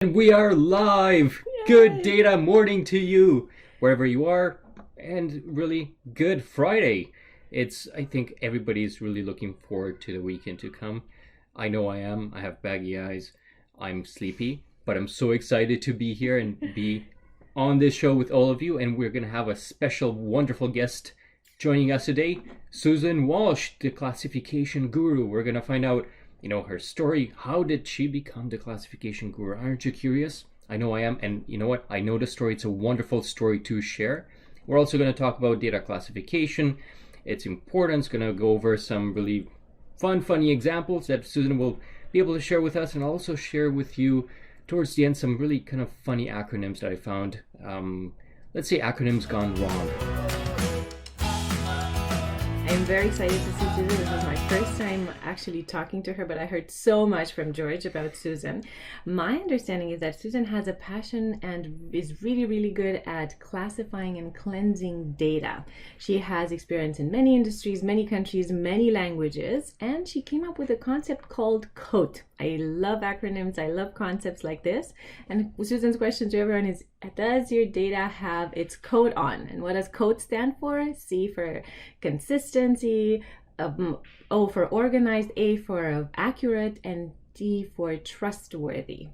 And we are live. Good Yay! data morning to you, wherever you are, and really good Friday. I think everybody's really looking forward to the weekend to come. I know I am. I have baggy eyes. I'm sleepy, but I'm so excited to be here and be on this show with all of you. And we're going to have a special, wonderful guest joining us today, Susan Walsh, the classification guru. We're going to find out her story. How did she become the classification guru? Aren't you curious? I know I am. And you know what? I know the story. It's a wonderful story to share. We're also going to talk about data classification, its importance, going to go over some really funny examples that Susan will be able to share with us, and I'll also share with you towards the end some really kind of funny acronyms that I found. Let's say acronyms gone wrong. I'm very excited to see Susan. This is my first time actually talking to her, but I heard so much from George about Susan. My understanding is that Susan has a passion and is really, really good at classifying and cleansing data. She has experience in many industries, many countries, many languages, and she came up with a concept called COAT. I love acronyms. I love concepts like this. And Susan's question to everyone is, does your data have its code on? And what does code stand for? C for consistency, O for organized, A for accurate, and D for trustworthy.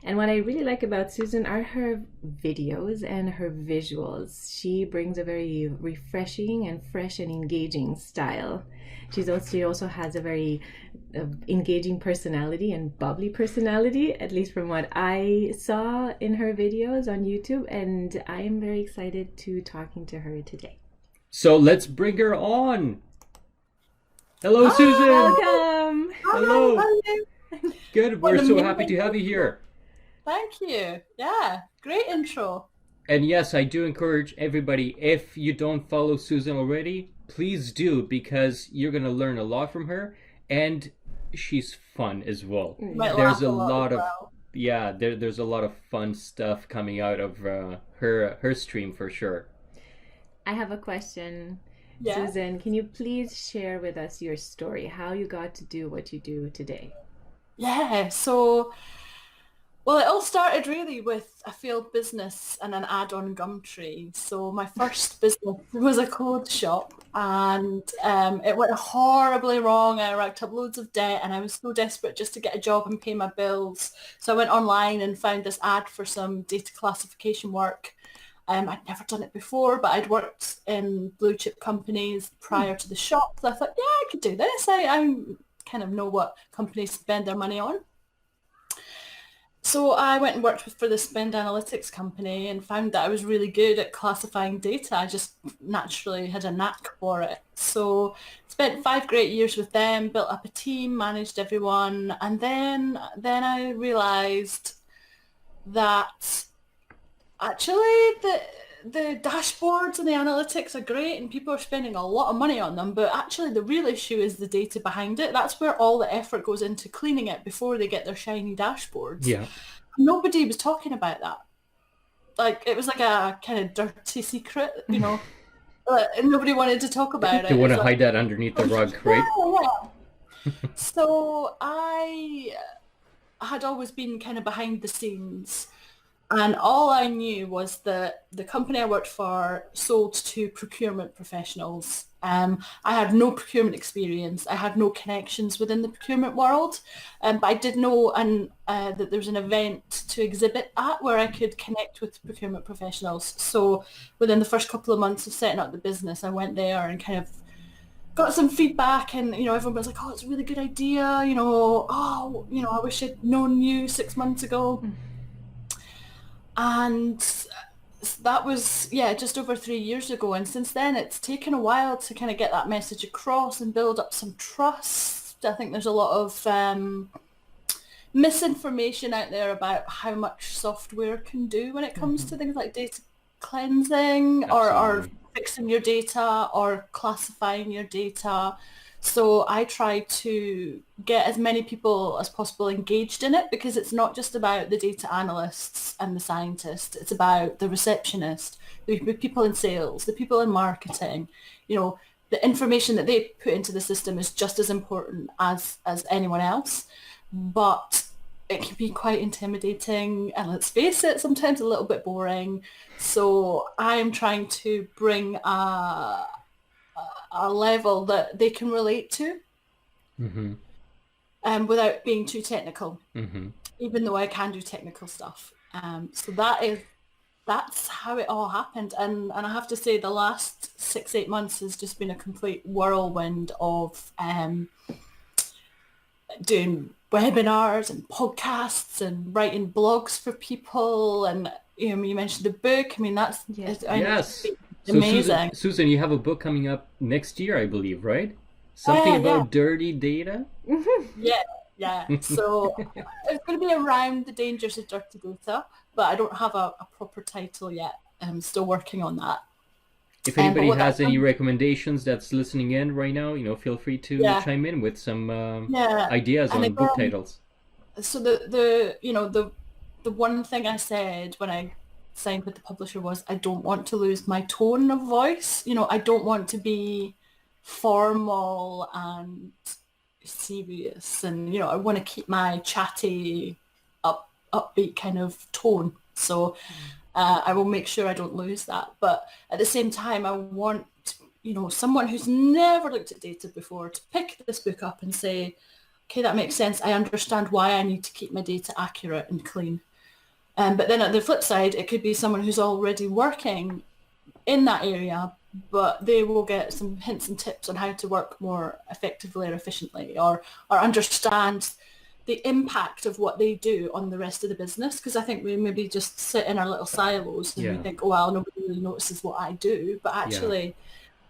And what I really like about Susan are her videos and her visuals. She brings a very refreshing and fresh and engaging style. She also has a very engaging personality and bubbly personality, at least from what I saw in her videos on YouTube. And I am very excited to talking to her today. So let's bring her on. Hello, Hi. Susan. Welcome. Hi, Hello. hello. Good. What We're an so happy amazing to have you here. Thank you. Yeah, great intro. And yes, I do encourage everybody, if you don't follow Susan already, please do, because you're going to learn a lot from her, and she's fun as well. You might There's laugh a a lot as lot of well. yeah, there's a lot of fun stuff coming out of her stream for sure. I have a question. Yeah. Susan, can you please share with us your story, how you got to do what you do today? Yeah. Well, it all started really with a failed business and an ad on Gumtree. So my first business was a clothes shop, and it went horribly wrong. I racked up loads of debt, and I was so desperate just to get a job and pay my bills. So I went online and found this ad for some data classification work. I'd never done it before, but I'd worked in blue chip companies prior to the shop. So I thought, yeah, I could do this. I kind of know what companies spend their money on. So I went and worked for the spend analytics company and found that I was really good at classifying data. I just naturally had a knack for it. So spent 5 great years with them, built up a team, managed everyone, and then I realized that actually the dashboards and the analytics are great and people are spending a lot of money on them, but actually the real issue is the data behind it. That's where all the effort goes into cleaning it before they get their shiny dashboards. Yeah. Nobody was talking about that. Like it was like a kind of dirty secret, and nobody wanted to talk about They it. want It's to like, hide that underneath the rug, yeah, right? yeah. So I had always been kind of behind the scenes. And all I knew was that the company I worked for sold to procurement professionals. I had no procurement experience. I had no connections within the procurement world. But I did know that there was an event to exhibit at where I could connect with procurement professionals. So within the first couple of months of setting up the business, I went there and kind of got some feedback, and everyone was like, oh, it's a really good idea, oh, I wish I'd known you 6 months ago. And that was, yeah, just over 3 years ago. And since then, it's taken a while to kind of get that message across and build up some trust. I think there's a lot of misinformation out there about how much software can do when it comes Mm-hmm. to things like data cleansing or Absolutely. fixing your data or classifying your data. So I try to get as many people as possible engaged in it, because it's not just about the data analysts and the scientists. It's about the receptionist, the people in sales, the people in marketing. The information that they put into the system is just as important as anyone else. But it can be quite intimidating, and let's face it, sometimes a little bit boring. So I'm trying to bring a level that they can relate to, Mm-hmm. without being too technical, Mm-hmm. even though I can do technical stuff. So that's how it all happened. And I have to say the last 6, 8 months has just been a complete whirlwind of doing webinars and podcasts and writing blogs for people. And you mentioned the book. I mean, Yeah. I know it's Yes. been So amazing. Susan, you have a book coming up next year, I believe, right? Something Yeah, about dirty data? yeah, yeah. So it's going to be around the dangers of dirty data, but I don't have a proper title yet. I'm still working on that. If But anybody what that has any comes, recommendations that's listening in right now, feel free to yeah, chime in with some yeah. ideas And on book again, titles. so the one thing I said when I signed with the publisher was I don't want to lose my tone of voice. I don't want to be formal and serious, and I want to keep my chatty, upbeat kind of tone. So I will make sure I don't lose that. But at the same time, I want someone who's never looked at data before to pick this book up and say, okay, that makes sense. I understand why I need to keep my data accurate and clean. But then at the flip side, it could be someone who's already working in that area, but they will get some hints and tips on how to work more effectively or efficiently, or understand the impact of what they do on the rest of the business. Because I think we maybe just sit in our little silos and we Yeah, think, oh, well, nobody really notices what I do. But yeah. actually,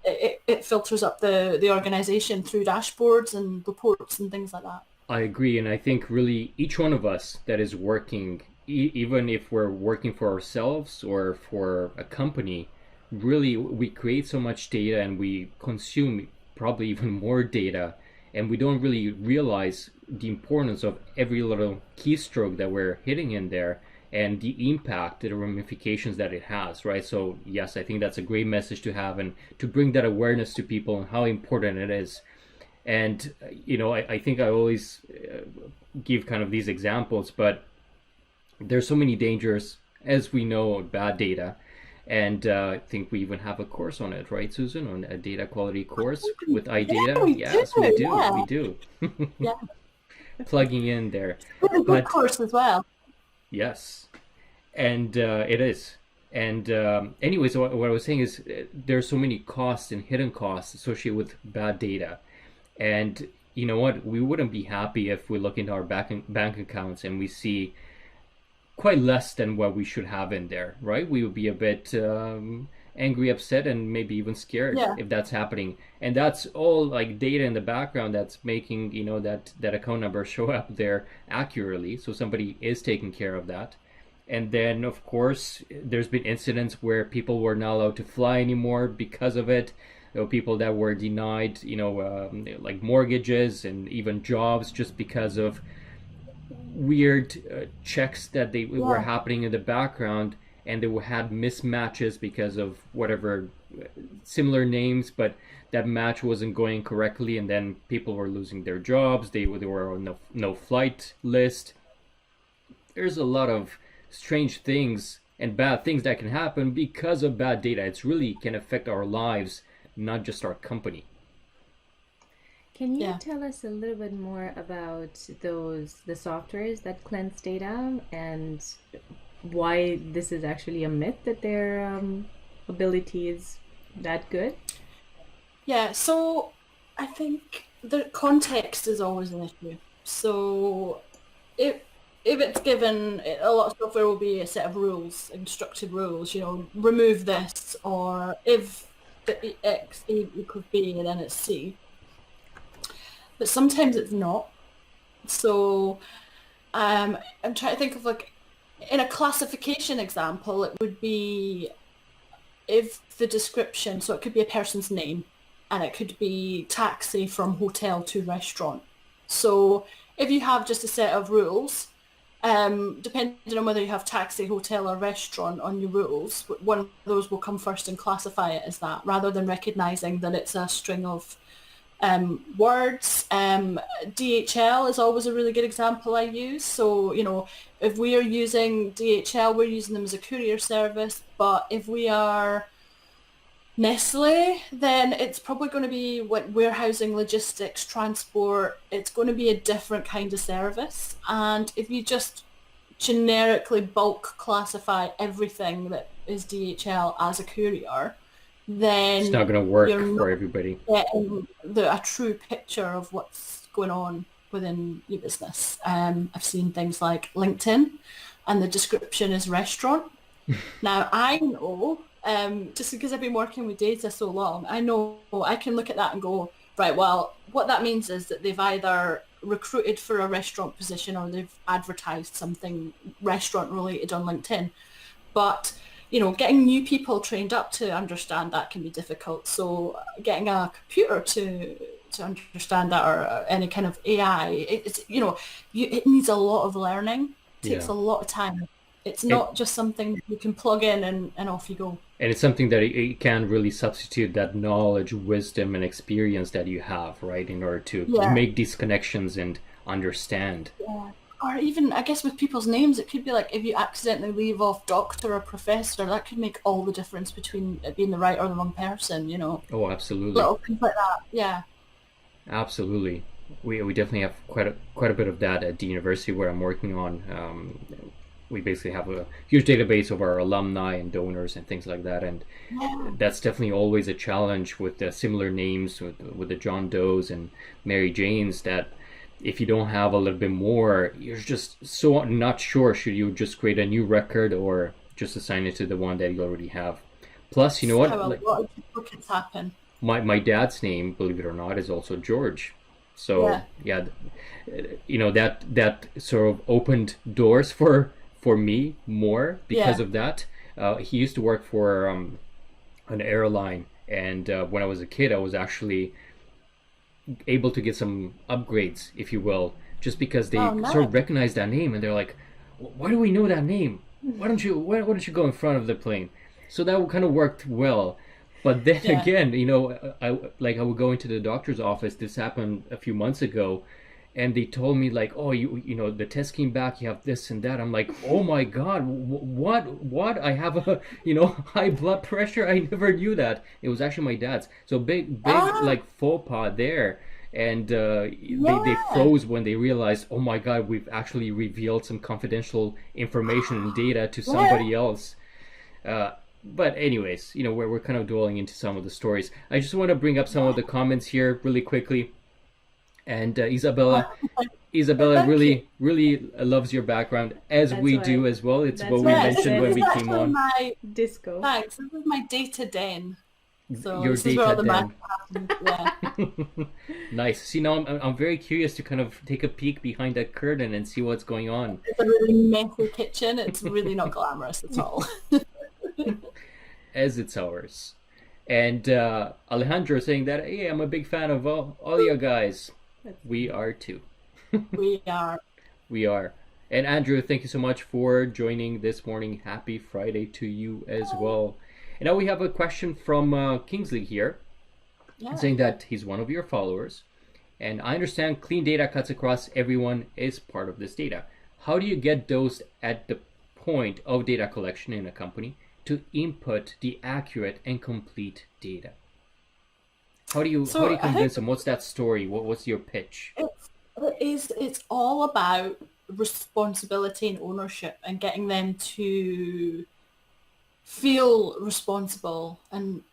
it filters up the organization through dashboards and reports and things like that. I agree, and I think really each one of us that is working, even if we're working for ourselves or for a company, really we create so much data and we consume probably even more data, and we don't really realize the importance of every little keystroke that we're hitting in there and the impact, the ramifications that it has, right? So yes, I think that's a great message to have and to bring that awareness to people and how important it is. And I think I always give kind of these examples, but there's so many dangers, as we know, of bad data. And I think we even have a course on it, right, Susan, on a data quality course with Yeah, iData. we do. Yes, we do. We Yeah, do. yeah. Plugging in there. Really good But course as well. yes, and it is. And anyways, what I was saying is there's so many costs and hidden costs associated with bad data. And you know what? We wouldn't be happy if we look into our bank accounts and we see quite less than what we should have in there, right? We would be a bit angry, upset, and maybe even scared Yeah. if that's happening. And that's all like data in the background that's making that account number show up there accurately. So somebody is taking care of that. And then, of course, there's been incidents where people were not allowed to fly anymore because of it. There were people that were denied, like mortgages and even jobs just because of weird checks that they were Yeah. happening in the background, and they had mismatches because of whatever similar names, but that match wasn't going correctly, and then people were losing their jobs. They were on no flight list. There's a lot of strange things and bad things that can happen because of bad data. It's really can affect our lives, not just our company. Can you Yeah. tell us a little bit more about the softwares that cleanse data and why this is actually a myth that their ability is that good? Yeah. So I think the context is always an issue. So if if it's given, a lot of software will be a set of rules, instructed rules. Remove this, or if the X equals B, and then it's C. But sometimes it's not. So I'm trying to think of, like, in a classification example, it would be if the description, so it could be a person's name, and it could be taxi from hotel to restaurant. So if you have just a set of rules, depending on whether you have taxi, hotel, or restaurant on your rules, one of those will come first and classify it as that, rather than recognizing that it's a string of words. DHL is always a really good example I use. So, if we are using DHL, we're using them as a courier service. But if we are Nestle, then it's probably going to be what warehousing, logistics, transport. It's going to be a different kind of service. And if you just generically bulk classify everything that is DHL as a courier, It's not then going to work you're for not everybody. getting a true picture of what's going on within your business. I've seen things like LinkedIn and the description is restaurant. Now I know, just because I've been working with data so long, I know I can look at that and go, right, well, what that means is that they've either recruited for a restaurant position or they've advertised something restaurant related on LinkedIn. But, getting new people trained up to understand that can be difficult. So getting a computer to understand that, or any kind of AI, it needs a lot of learning. It takes Yeah. a lot of time. It's It, not just something you can plug in and off you go. and it's something that it can really substitute that knowledge, wisdom, and experience that you have, right, in order to Yeah. make these connections and understand. Yeah. Or even, I guess, with people's names, it could be like if you accidentally leave off doctor or professor, that could make all the difference between it being the right or the wrong person. Oh, absolutely. Little things like that. Yeah. Absolutely. We definitely have quite a bit of that at the university where I'm working on. We basically have a huge database of our alumni and donors and things like that, and Yeah. that's definitely always a challenge with the similar names with the John Does and Mary Janes. That if you don't have a little bit more, you're just so not sure. Should you just create a new record or just assign it to the one that you already have? Plus, you know It's how what? a Like, lot of duplicates happen. my dad's name, believe it or not, is also George. So Yeah. yeah, that sort of opened doors for me more because Yeah. of that. He used to work for an airline, and when I was a kid, I was actually able to get some upgrades, if you will, just because Oh, they sort nice. of recognized that name, and they're like, "Why do we know that name? Why don't you go in front of the plane?" So that kind of worked well. But then Yeah. again, I would go into the doctor's office. This happened a few months ago, and they told me like, "Oh, the test came back. You have this and that." I'm like, "Oh my God, what? I have a high blood pressure. I never knew that. It was actually my dad's. So big Ah, like faux pas there." And they yeah. froze when they realized, "Oh my God, we've actually revealed some confidential information and data to Yeah. somebody else." Uh, but anyways, we're kind of dwelling into some of the stories. I just want to bring up some of the comments here really quickly. And Isabella Thank you. really, really loves your background, as That's we do why. as well. It's what That's we why Yeah, I this mentioned when said is we came actually on. my, disco. thanks. This is my data den. So Your this is where all data the magic den. happens. Yeah. Nice. See, now I'm very curious to kind of take a peek behind that curtain and see what's going on. It's a really messy kitchen. It's really not glamorous at all. As it's ours. And Alejandro saying that, hey, I'm a big fan of all you guys. We are too. We are. We are. And Andrew, thank you so much for joining this morning. Happy Friday to you as well. And now we have a question from Kingsley here, Yeah. saying that he's one of your followers. And I understand clean data cuts across everyone is part of this data. How do you get those at the point of data collection in a company to input the accurate and complete data? How do you So I think convince them? What's that story? What's your pitch? it's all about responsibility and ownership and getting them to feel responsible and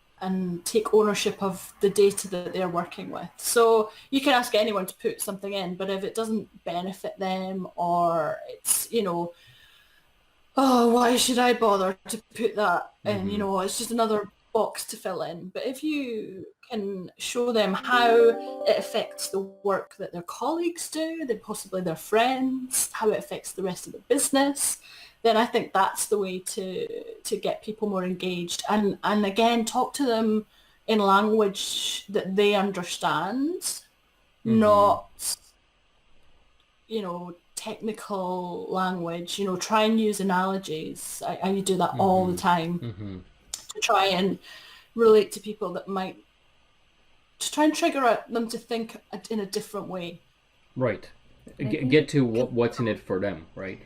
take ownership of the data that they're working with. So you can ask anyone to put something in, but if it doesn't benefit them or it's, oh, why should I bother to put that in? Mm-hmm. It's just another box to fill in. But if you can show them how it affects the work that their colleagues do, then possibly their friends, how it affects the rest of the business, then I think that's the way to get people more engaged. And again, talk to them in language that they understand, Mm-hmm. not technical language, try and use analogies. I do that all the Mm-hmm. time Mm-hmm. to try and relate to people that might to try and trigger them to think in a different way. Right. Get to what's in it for them, right?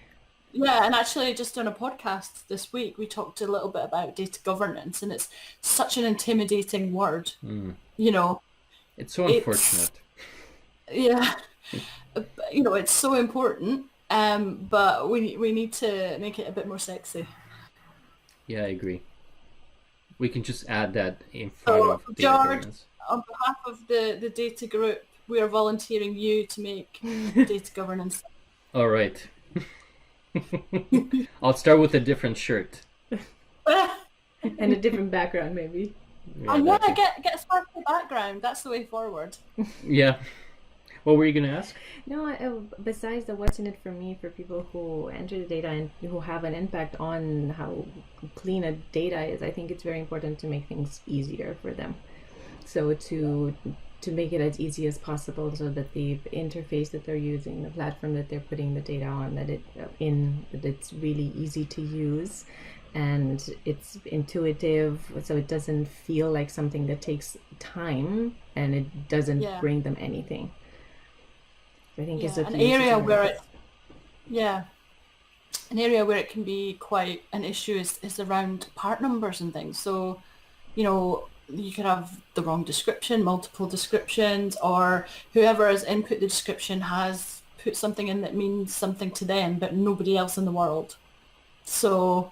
Yeah, and actually just on a podcast this week, we talked a little bit about data governance, and it's such an intimidating word. You know, It's so it's, unfortunate. yeah, it's so important, but we need to make it a bit more sexy. Yeah, I agree. We can just add that in front So, of data George, governance. on behalf of the data group, we are volunteering you to make data governance. All right. I'll start with a different shirt. And a different background, maybe. Yeah, And yeah, that's it. get a sparkly background. That's the way forward. Yeah. What were you gonna ask? No, besides the what's in it for me, for people who enter the data and who have an impact on how clean a data is, I think it's very important to make things easier for them. So to make it as easy as possible, so that the interface that they're using, the platform that they're putting the data on, that it's really easy to use, and it's intuitive, so it doesn't feel like something that takes time, and it doesn't Yeah. bring them anything. I think is Yeah, that an the users area are where like it, yeah, an area where it can be quite an issue is around part numbers and things. So, you could have the wrong description, multiple descriptions, or whoever has input the description has put something in that means something to them, but nobody else in the world. So,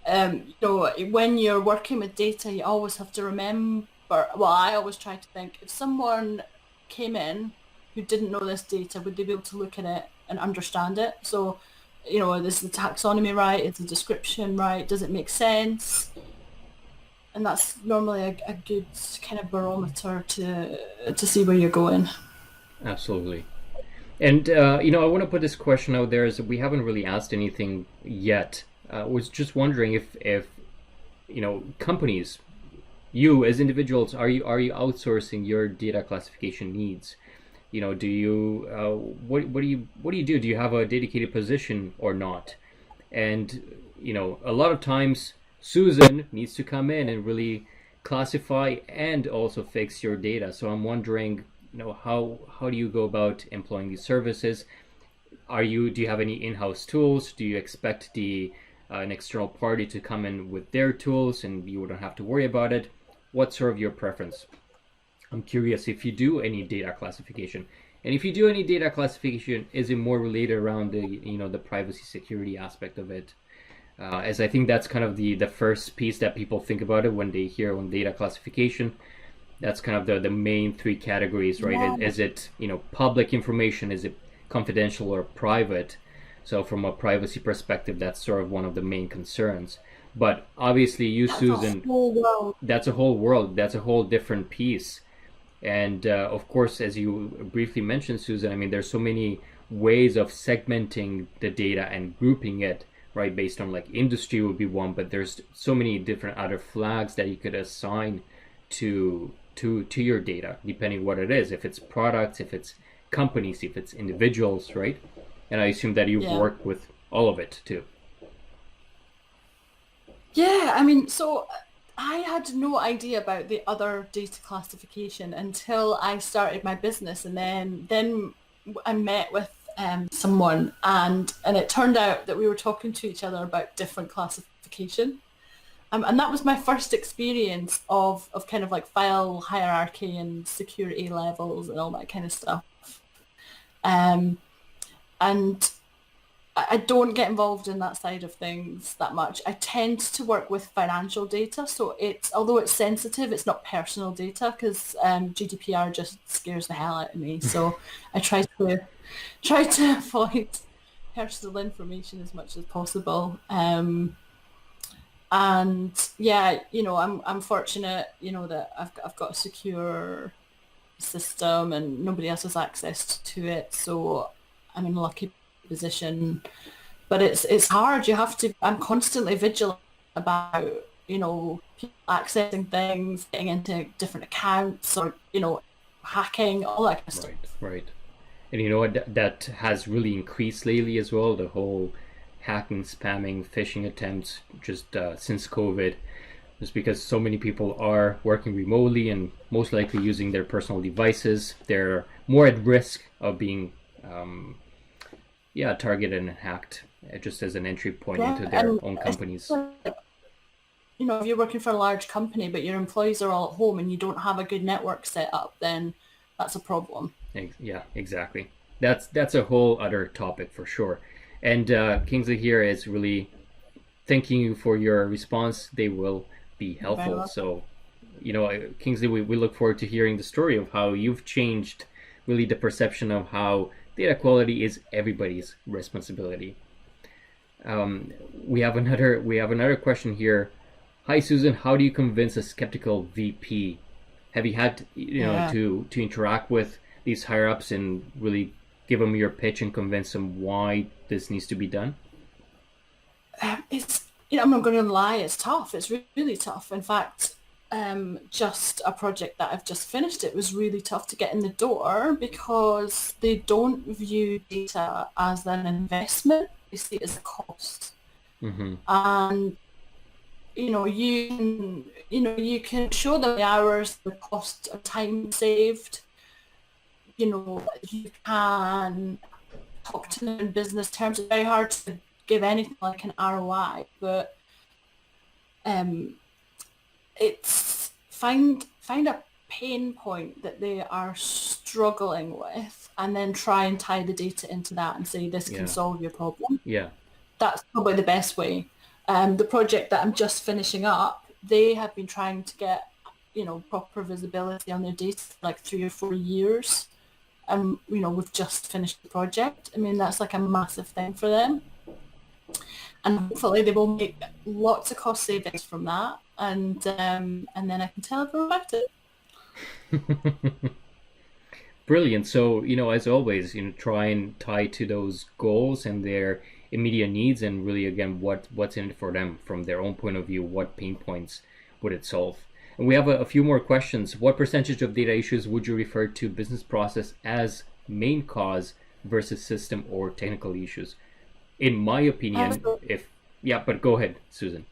when you're working with data, you always have to remember, well, I always try to think, if someone came in who didn't know this data, would they be able to look at it and understand it? So, is the taxonomy right? Is the description right? Does it make sense? And that's normally a good kind of barometer to see where you're going. Absolutely. And I want to put this question out there, is we haven't really asked anything yet. Was just wondering if companies, you as individuals, are you outsourcing your data classification needs? Do you what do you do? Do you have a dedicated position or not? And a lot of times Susan needs to come in and really classify and also fix your data. So I'm wondering, how do you go about employing these services? Do you have any in-house tools? Do you expect an external party to come in with their tools and you wouldn't have to worry about it? What's sort of your preference? I'm curious if you do any data classification. And if you do any data classification, is it more related around the privacy security aspect of it? As I think that's kind of the first piece that people think about it when they hear on data classification. That's kind of the main three categories, right? Yeah. Is it public information? Is it confidential or private? So from a privacy perspective, that's sort of one of the main concerns. But obviously, you, That's Susan, a whole world. that's a whole world. That's a whole different piece. And of course, as you briefly mentioned, Susan, I mean, there's so many ways of segmenting the data and grouping it, right? Based on like industry would be one, but there's so many different other flags that you could assign to your data, depending what it is. If it's products, if it's companies, if it's individuals, right? And I assume that you've Yeah. worked with all of it too. Yeah, I mean, so I had no idea about the other data classification until I started my business, and then I met with someone, and it turned out that we were talking to each other about different classification. And that was my first experience of kind of like file hierarchy and security levels and all that kind of stuff. Um, and I don't get involved in that side of things that much. I tend to work with financial data, so although it's sensitive, it's not personal data, because GDPR just scares the hell out of me. So I try to avoid personal information as much as possible. And yeah, I'm fortunate, that I've got a secure system and nobody else has access to it, so I'm in a lucky position. But it's hard. I'm constantly vigilant about people accessing things, getting into different accounts, or hacking, all that kind of stuff. Right. And you know what? That has really increased lately as well. The whole hacking, spamming, phishing attempts, just since COVID. just because so many people are working remotely and most likely using their personal devices. They're more at risk of being targeted and hacked just as an entry point Yeah, into their and own companies. if you're working for a large company, but your employees are all at home and you don't have a good network set up, then that's a problem. Yeah, exactly. That's a whole other topic for sure. And Kingsley here is really thanking you for your response. They will be You're very helpful. welcome. So, Kingsley, we look forward to hearing the story of how you've changed really the perception of how data quality is everybody's responsibility. We have another question here. Hi, Susan. How do you convince a skeptical VP? Have you had Yeah. to interact with these higher ups and really give them your pitch and convince them why this needs to be done? It's, I'm not going to lie, it's tough. It's really tough. In fact, just a project that I've just finished, it was really tough to get in the door because they don't view data as an investment. They see it as a cost. Mm-hmm. And you can show them the hours, the cost of time saved. You can talk to them in business terms. It's very hard to give anything like an ROI, but it's find a pain point that they are struggling with, and then try and tie the data into that and say this Yeah. can solve your problem. Yeah. That's probably the best way. The project that I'm just finishing up, they have been trying to get proper visibility on their data for like 3 or 4 years. And we've just finished the project. I mean, that's like a massive thing for them. And hopefully they will make lots of cost savings from that. And then I can tell everyone about it. Brilliant. So, as always, try and tie to those goals and their immediate needs, and really, again, what's in it for them from their own point of view. What pain points would it solve? And we have a few more questions. What percentage of data issues would you refer to business process as main cause versus system or technical issues? In my opinion, but go ahead, Susan.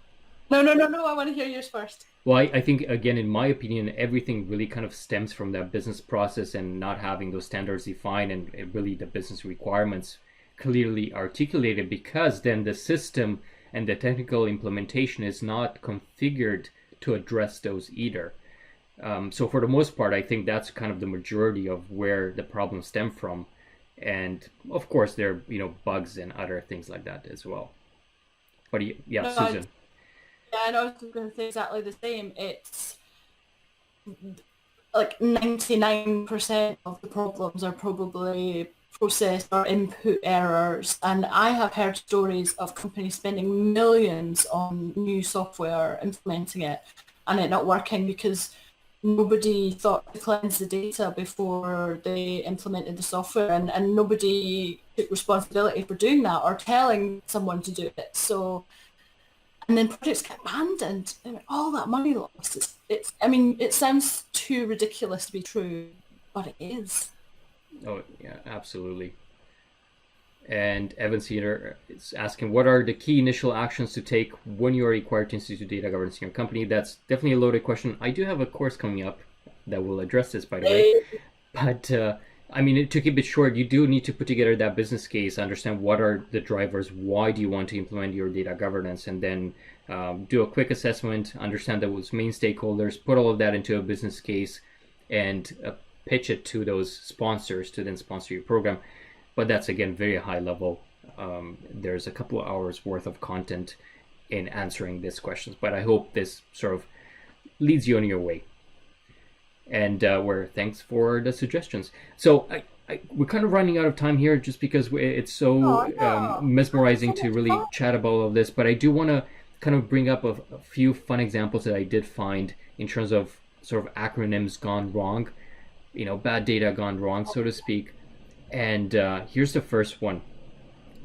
No, I want to hear yours first. Well, I think, again, in my opinion, everything really kind of stems from that business process and not having those standards defined and really the business requirements clearly articulated, because then the system and the technical implementation is not configured to address those either. So for the most part, I think that's kind of the majority of where the problems stem from. And of course, there are, bugs and other things like that as well. But Susan. I know, I was going to say exactly the same. It's like 99% of the problems are probably process or input errors. And I have heard stories of companies spending millions on new software, implementing it, and it not working because nobody thought to cleanse the data before they implemented the software, and nobody took responsibility for doing that or telling someone to do it. So, and then projects get abandoned. I mean, all that money lost. It sounds too ridiculous to be true, but it is. Oh, yeah, absolutely. And Evan Cedar is asking, what are the key initial actions to take when you are required to institute data governance in your company? That's definitely a loaded question. I do have a course coming up that will address this, by the way. But, to keep it short, you do need to put together that business case, understand what are the drivers, why do you want to implement your data governance, and then do a quick assessment, understand those main stakeholders, put all of that into a business case, and pitch it to those sponsors to then sponsor your program. But that's, again, very high level. There's a couple of hours worth of content in answering these questions, but I hope this sort of leads you on your way. And thanks for the suggestions. So we're kind of running out of time here just because it's so mesmerizing to really chat about all of this. But I do want to kind of bring up a few fun examples that I did find in terms of sort of acronyms gone wrong, bad data gone wrong, so to speak. And here's the first one.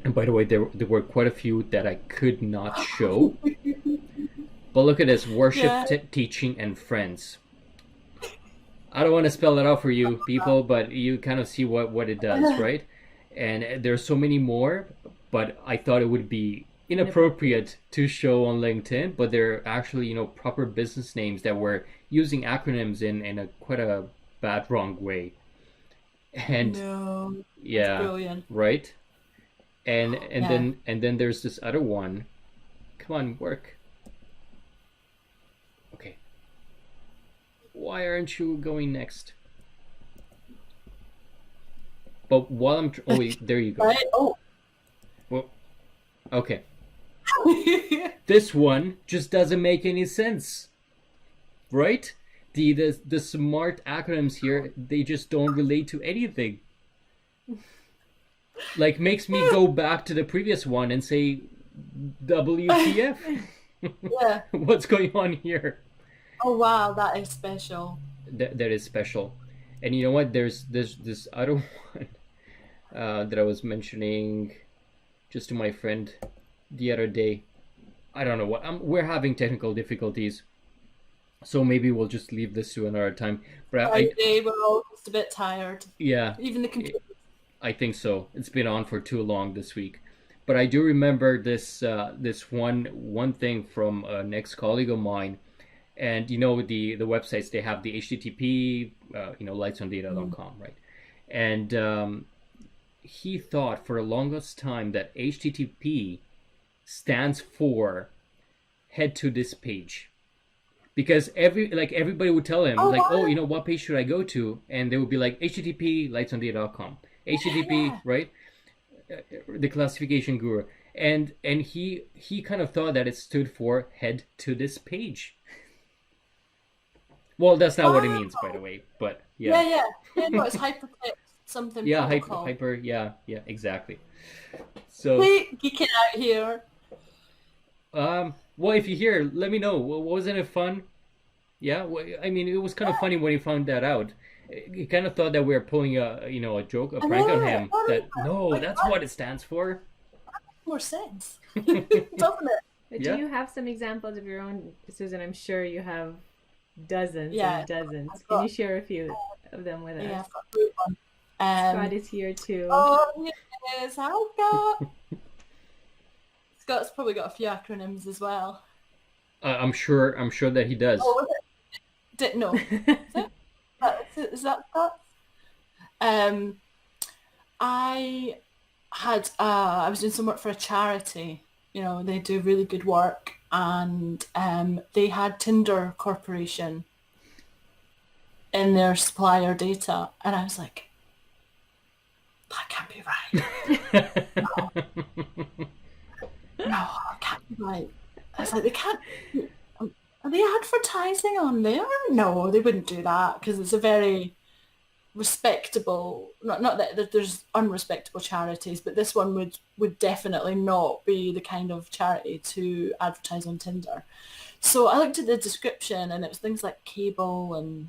And by the way, there were quite a few that I could not show. But look at this: worship, teaching, and friends. I don't want to spell it out for you people, but you kind of see what it does, right? And there's so many more, but I thought it would be inappropriate to show on LinkedIn, but they're actually, proper business names that were using acronyms in a quite a bad wrong way. And No, that's yeah, brilliant. right? And Yeah. then there's this other one. Come on, work. Okay. Why aren't you going next? But while oh wait, there you go. Right? Oh. Well, okay. This one just doesn't make any sense, right? The smart acronyms here, they just don't relate to anything. Like, makes me go back to the previous one and say, WTF? Yeah. What's going on here? Oh wow, that is special. That is special. And you know what? There's this other one that I was mentioning just to my friend the other day. I don't know what. We're having technical difficulties, so maybe we'll just leave this to another time. But Friday, we're all just a bit tired. yeah, Even the computer. I think so. It's been on for too long this week. But I do remember this one thing from an ex-colleague of mine, and the websites, they have the HTTP, lightsondata.com, right? And he thought for the longest time that HTTP stands for head to this page, because everybody would tell him, Oh like, oh, wow. what page should I go to, and they would be like HTTP lightsondata.com, HTTP, Yeah. right? The classification guru, and he kind of thought that it stood for head to this page. Well, that's not what it Wow. means, by the way, but Yeah, yeah. yeah. Yeah, no, it's hypertext something Yeah, protocol. hyper, yeah, yeah, exactly. So Hey, geeking out here. well, if you hear, let me know. Wasn't it fun? Yeah, I mean, it was kind of funny when he found that out. He kind of thought that we were pulling a joke, a I prank on know it. him. That no, Like that's that what it stands for. makes more sense. Doesn't it? Do Yeah. you have some examples of your own, Susan? I'm sure you have dozens Yeah. and dozens. I've Can got you share a few of them with yeah, us? I've got a good one. Scott is here too. Oh yes, I've got Scott's probably got a few acronyms as well. I'm sure that he does. Oh, was it? No. Is it? Is that Scott? Um, I I was doing some work for a charity. You know, they do really good work, and they had Tinder Corporation in their supplier data, and I was like, that can't be right. No, that can't be right. I was like, they can't. Are they advertising on there? No, they wouldn't do that because it's a very respectable, not that there's unrespectable charities, but this one would definitely not be the kind of charity to advertise on Tinder. So I looked at the description and it was things like cable, and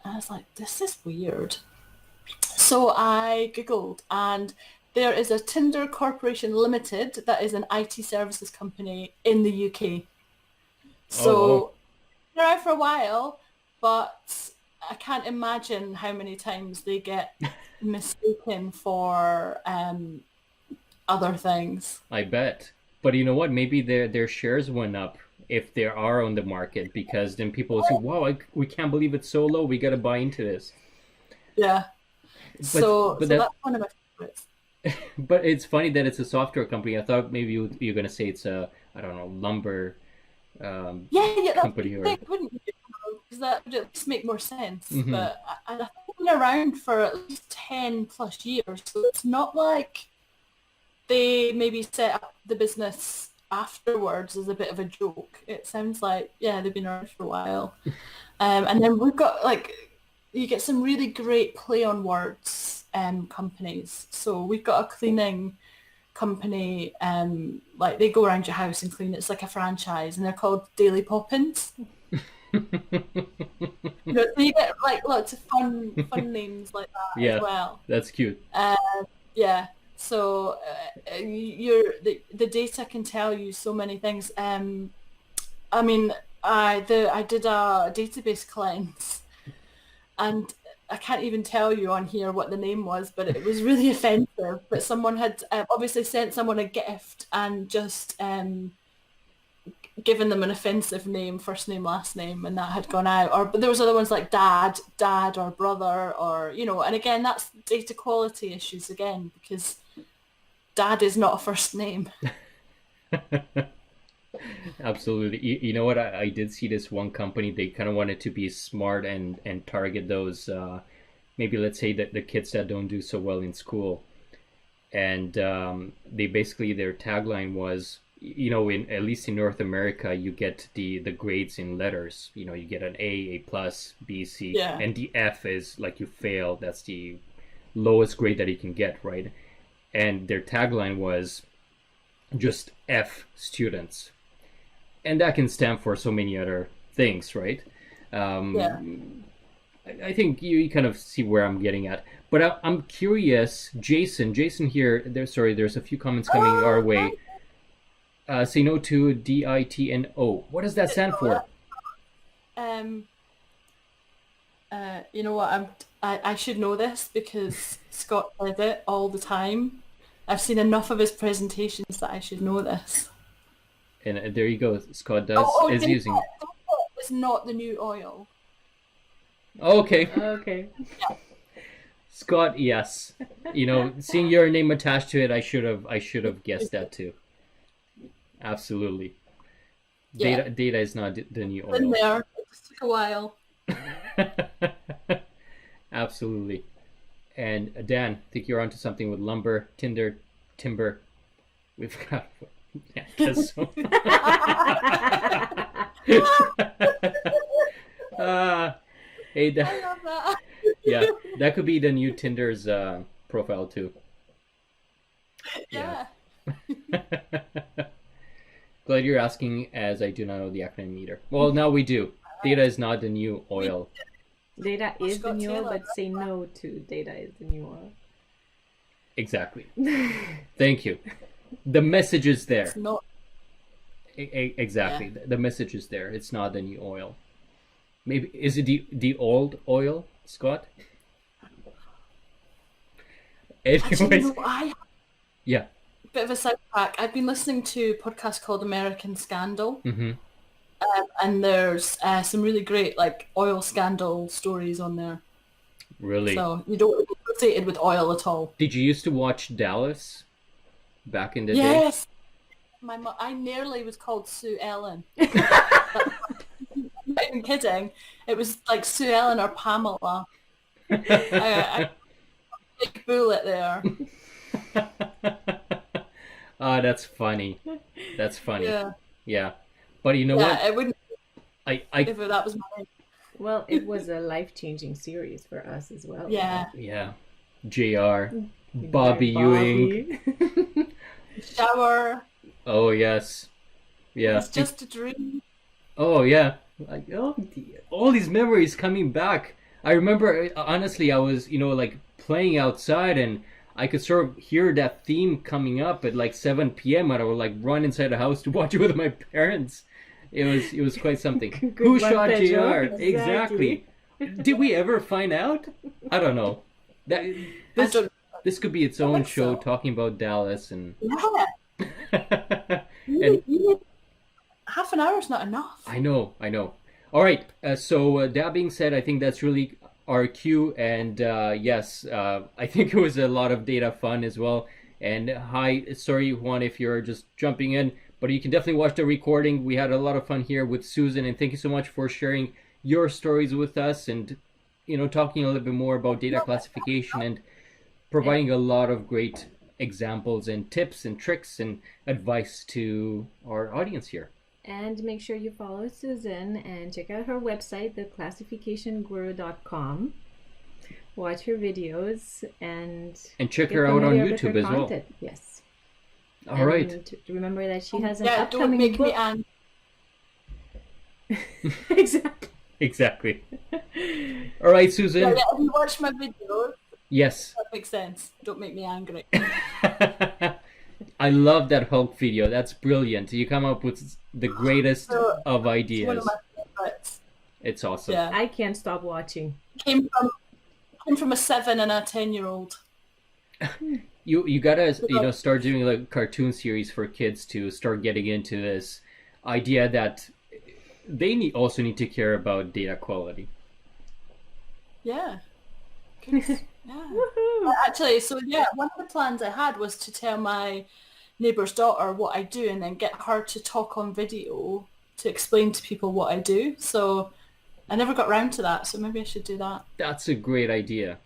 I was like, this is weird. So I googled, and there is a Tinder Corporation Limited that is an IT services company in the UK. Oh, So been around for a while, but I can't imagine how many times they get mistaken for other things. I bet. But you know what? Maybe their shares went up if they are on the market, because then people will say, "Wow, we can't believe it's so low. We got to buy into this." Yeah. But So but so that that's one of my favorites. but it's funny that it's a software company. I thought maybe you're gonna say it's a, I don't know, lumber um, Yeah, yeah, that's what company you or. think, wouldn't you? Because that would at least make more sense. Hmm. But I think they've been around for at least 10 plus years. So it's not like they maybe set up the business afterwards as a bit of a joke. It sounds like, yeah, they've been around for a while. And then we've got like, you get some really great play on words companies. So we've got a cleaning company, like they go around your house and clean. It's like a franchise, and they're called Daily Poppins. So you get like lots of fun names like that as Yeah, well. that's cute. Uh, yeah. So the data can tell you so many things. I mean, I did a database cleanse, and I can't even tell you on here what the name was, but it was really offensive. But someone had obviously sent someone a gift and just given them an offensive name, first name, last name, and that had gone out. Or but there was other ones like dad, or brother, or and again that's data quality issues again, because dad is not a first name. Absolutely. You know what? I did see this one company. They kind of wanted to be smart and target those, maybe let's say that the kids that don't do so well in school. And they basically, their tagline was, in at least in North America, you get the grades in letters. You get an A plus, B, C, Yeah. and the F is like you failed. That's the lowest grade that you can get, right? And their tagline was just F students. And that can stand for so many other things, right? Yeah. I think you kind of see where I'm getting at. But I'm curious, Jason here, there's a few comments coming our way. Say no to DITNO. What does that stand for? You know what? I should know this because Scott says it all the time. I've seen enough of his presentations that I should know this. And there you go. Scott is using it. It's not the new oil. Okay. Okay. Scott, yes. Seeing your name attached to it, I should have guessed that too. Absolutely. Yeah. Data is not the new oil. In there. It just took a while. Absolutely. And Dan, I think you're onto something with lumber, timber. We've got yeah, guess so. Hey, I love that. yeah, that could be the new Tinder's profile too. Yeah. Glad you're asking, as I do not know the acronym either. Well, now we do. Data is not the new oil. Data is the Scott new oil, Taylor. but say no to data is the new oil. Exactly. Thank you. The message is there. It's not. Exactly. The message is there. It's not the new oil. Maybe is it the old oil, Scott? Actually, Anyways, I yeah. bit of a sidetrack. I've been listening to a podcast called American Scandal, Mm-hmm. and there's some really great like oil scandal stories on there. Really? So you don't get associated with oil at all. Did you used to watch Dallas back in the day? Yes, I nearly was called Sue Ellen. I'm not even kidding. It was like Sue Ellen or Pamela. I big bullet there. Ah, that's funny. That's funny. Yeah, Yeah. But you know yeah. what? It wouldn't I if that was my Well, it was a life-changing series for us as well. yeah. yeah. JR, Bobby Ewing. Shower. Oh yes. Yeah. It's just a dream. Oh yeah. Like all these memories coming back. I remember honestly I was, like playing outside and I could sort of hear that theme coming up at like 7 p.m. and I would like run inside the house to watch it with my parents. It was quite something. Who shot JR? Exactly. Did we ever find out? I don't know. This could be its own think show so. talking about Dallas and Yeah. and Half an hour is not enough. I know. All right. So that being said, I think that's really our cue. And yes, I think it was a lot of data fun as well. And hi, sorry, Juan, if you're just jumping in, but you can definitely watch the recording. We had a lot of fun here with Susan, and thank you so much for sharing your stories with us and talking a little bit more about data classification and providing a lot of great examples and tips and tricks and advice to our audience here. And make sure you follow Susan and check out her website, theclassificationguru.com. Watch her videos and check get her out on familiar with YouTube her as well. content. Yes. All right. And remember that she has an Yeah, don't upcoming make book. me angry. Exactly. Exactly. All right, Susan. Yeah, if you watch my videos, Yes. that makes sense. Don't make me angry. I love that Hulk video. That's brilliant. You come up with the greatest So, of It's one ideas. of my favorites. It's awesome. Yeah. I can't stop watching. Came from came from a 7 and a 10-year-old. You gotta start doing like a cartoon series for kids to start getting into this idea that they also need to care about data quality. Yeah. Good. Yeah. Actually, so yeah, one of the plans I had was to tell my neighbour's daughter what I do and then get her to talk on video to explain to people what I do. So I never got round to that, so maybe I should do that. That's a great idea.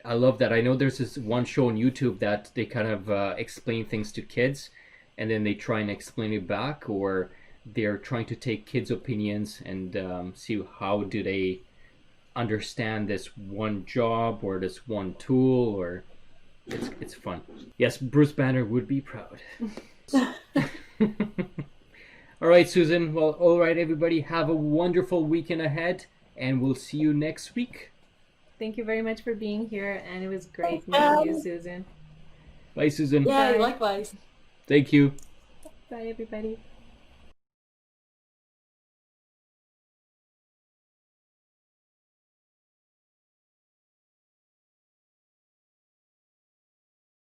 I love that. I know there's this one show on YouTube that they kind of explain things to kids, and then they try and explain it back, or they're trying to take kids' opinions and see how do they understand this one job or this one tool, or it's fun. Yes, Bruce Banner would be proud. All right, Susan. Well, all right, everybody. Have a wonderful weekend ahead, and we'll see you next week. Thank you very much for being here, and it was great meeting you, Susan. Bye, Susan. Yeah, Bye. likewise. Thank you. Bye, everybody.